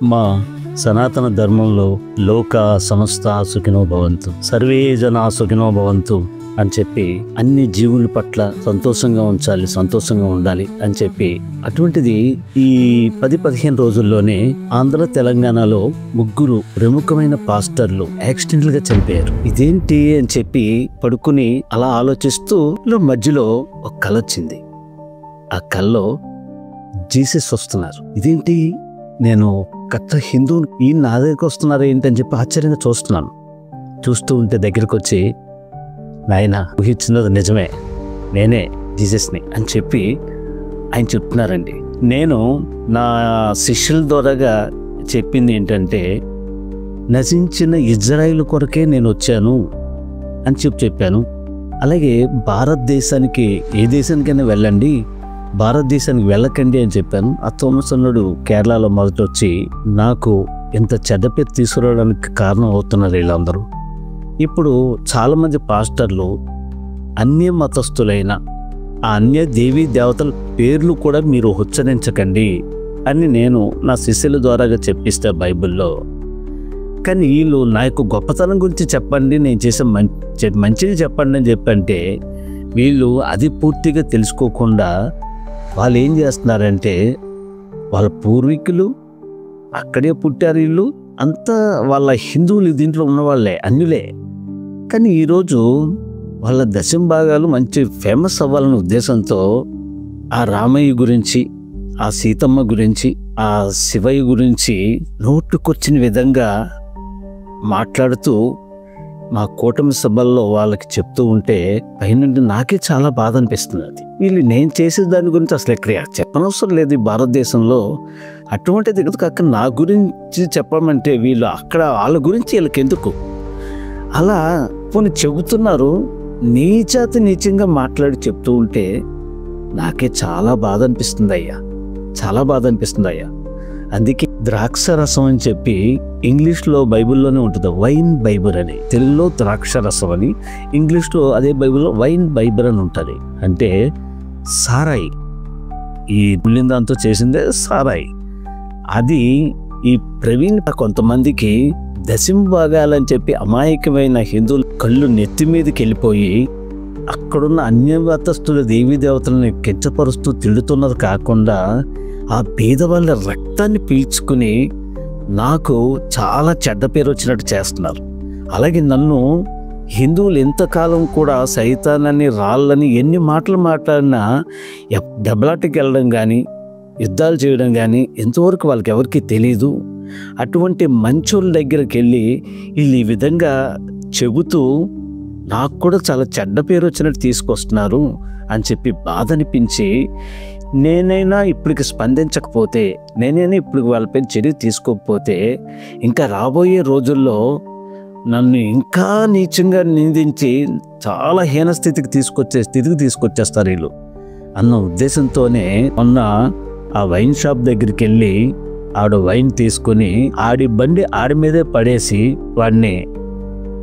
మా సనాతన ధర్మంలో లోక సమస్త సుఖినో భవంతు, సర్వే జనా సుఖినో భవంతు అని చెప్పి అన్ని జీవుల పట్ల సంతోషంగా ఉంచాలి, సంతోషంగా ఉండాలి అని చెప్పి, అటువంటిది ఈ 10-15 రోజుల్లోనే ఆంధ్ర తెలంగాణలో 3 ప్రముఖమైన పాస్టర్లు యాక్సిడెంటల్ గా చనిపోయారు. ఇదేంటి అని చెప్పి పడుకుని అలా ఆలోచిస్తూ మధ్యలో ఒక కల వచ్చింది. ఆ కల్లో జీసస్ వస్తున్నారు. ఇదేంటి, నేను కట్ట హిందూ ఈ నా దగ్గరికి వస్తున్నారు ఏంటని చెప్పి ఆశ్చర్యంగా చూస్తున్నాను. చూస్తూ ఉంటే దగ్గరికి వచ్చి, నాయన ఊహించినది నిజమే, నేనే జీసస్ని అని చెప్పి ఆయన చెప్తున్నారండి. నేను నా శిష్యుల ద్వారాగా చెప్పింది ఏంటంటే, నశించిన ఇజ్రాయిల్ కొరకే నేను వచ్చాను అని చెప్పాను. అలాగే భారతదేశానికి ఏ దేశానికైనా వెళ్ళండి, భారతదేశానికి వెళ్ళకండి అని చెప్పాను. ఆ థోమస్ అన్నాడు కేరళలో మొదట వచ్చి నాకు ఇంత చెడ్డ పేరు తీసుకురావడానికి కారణం అవుతున్నారు వీళ్ళందరూ. ఇప్పుడు చాలామంది పాస్టర్లు అన్య మతస్థులైన ఆ అన్య దేవీ దేవతల పేర్లు కూడా మీరు ఉచ్చరించకండి అని నేను నా శిష్యుల ద్వారాగా చెప్పిస్తే బైబిల్లో. కానీ వీళ్ళు నా యొక్క గొప్పతనం గురించి చెప్పండి, నేను చేసే మంచిది చెప్పండి అని చెప్పంటే, వీళ్ళు అది పూర్తిగా తెలుసుకోకుండా వాళ్ళు ఏం చేస్తున్నారంటే, వాళ్ళ పూర్వీకులు అక్కడే పుట్టారు, వీళ్ళు అంతా వాళ్ళ హిందువులు దీంట్లో ఉన్నవాళ్ళే, అన్యులే. కానీ ఈరోజు వాళ్ళ దశంభాగాలు మంచి ఫేమస్ అవ్వాలనే ఉద్దేశంతో ఆ రామయ్య గురించి, ఆ సీతమ్మ గురించి, ఆ శివయ్య గురించి నోటుకొచ్చిన విధంగా మాట్లాడుతూ మా కూటమి సభల్లో వాళ్ళకి చెప్తూ ఉంటే పైనుండి నాకే చాలా బాధ అనిపిస్తుంది. అది వీళ్ళు నేను చేసే దాని గురించి అసలు ఎక్కడ చెప్పనవసరం లేదు ఈ భారతదేశంలో. అటువంటిది కాక నా గురించి చెప్పమంటే వీళ్ళు అక్కడ వాళ్ళ గురించి వీళ్ళకి ఎందుకు అలా కొన్ని చెబుతున్నారు. నీచంగా మాట్లాడి చెప్తూ ఉంటే నాకే చాలా బాధ అనిపిస్తుంది అయ్యా, చాలా బాధ అనిపిస్తుంది అయ్యా. అందుకే ద్రాక్ష రసం అని చెప్పి ఇంగ్లీష్లో బైబిల్లోనే ఉంటుంది, వైన్ బైబిల్ అని. తెలుగులో ద్రాక్ష రసం అని, ఇంగ్లీష్లో అదే బైబిల్లో వైన్ బైబిల్ అని ఉంటుంది. అంటే సారాయి, ఈ పుల్లిందాంతో చేసిందే సారాయి. అది ఈ ప్రవీణ్ కొంతమందికి దశంభాగాలని చెప్పి అమాయకమైన హిందువులు కళ్ళు నెత్తి మీదకి వెళ్ళిపోయి అక్కడున్న అన్యమతస్థుల దేవీ దేవతలని కించపరుస్తూ తిడుతున్నది కాకుండా ఆ పేదవాళ్ళ రక్తాన్ని పీల్చుకుని నాకు చాలా చెడ్డ పేరు వచ్చినట్టు చేస్తున్నారు. అలాగే నన్ను హిందువులు ఎంతకాలం కూడా సైతానని రాళ్ళని ఎన్ని మాటలు మాట్లాడినా దెబ్బలాటకి వెళ్ళడం కానీ యుద్ధాలు చేయడం కానీ ఎంతవరకు వాళ్ళకి ఎవరికి తెలీదు. అటువంటి మంచోళ్ళ దగ్గరికి వెళ్ళి వీళ్ళు ఈ విధంగా చెబుతూ నాకు కూడా చాలా చెడ్డ పేరు వచ్చినట్టు తీసుకొస్తున్నారు అని చెప్పి బాధ అనిపించి, నేనైనా ఇప్పటికి స్పందించకపోతే, నేనైనా ఇప్పుడు వాళ్ళపై చర్య తీసుకోకపోతే ఇంకా రాబోయే రోజుల్లో నన్ను ఇంకా నీచంగా నిందించి చాలా హీన స్థితికి తీసుకొచ్చేస్తారు వీళ్ళు అన్న ఉద్దేశంతోనే మొన్న ఆ వైన్ షాప్ దగ్గరికి వెళ్ళి ఆవిడ వైన్ తీసుకుని ఆడి బండి ఆడి మీదే పడేసి వాడిని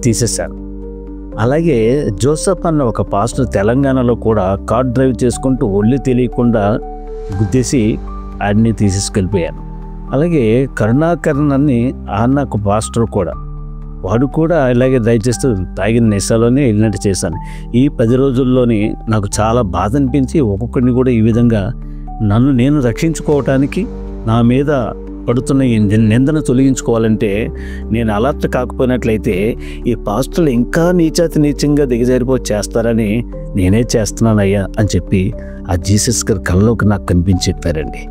తీసేశారు. అలాగే జోసెఫ్ అన్న ఒక పాస్టర్ తెలంగాణలో కూడా కార్ డ్రైవ్ చేసుకుంటూ ఒళ్ళు తెలియకుండా గుద్దేసి ఆడిని తీసేసుకెళ్ళిపోయాను. అలాగే కరుణాకరణ్ అని అన్న ఒక పాస్టర్ కూడా, వాడు కూడా ఇలాగే డ్రైవ్ చేస్తూ తాగిన నిశాలోనే వెళ్ళినట్టు చేశాను. ఈ 10 రోజుల్లోనే నాకు చాలా బాధ అనిపించి ఒక్కొక్కరిని కూడా ఈ విధంగా నన్ను నేను రక్షించుకోవటానికి నా మీద పడుతున్న ఈ నిందను తొలగించుకోవాలంటే నేను అలర్ట్ కాకపోయినట్లయితే ఈ పాస్టర్లు ఇంకా నీచంగా చేస్తారని నేనే చేస్తున్నానయ్యా అని చెప్పి ఆ జీసస్ గారి కళ్ళలోకి నాకు కనిపించి చెప్పారండి.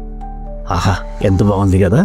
ఆహా, ఎంత బాగుంది కదా.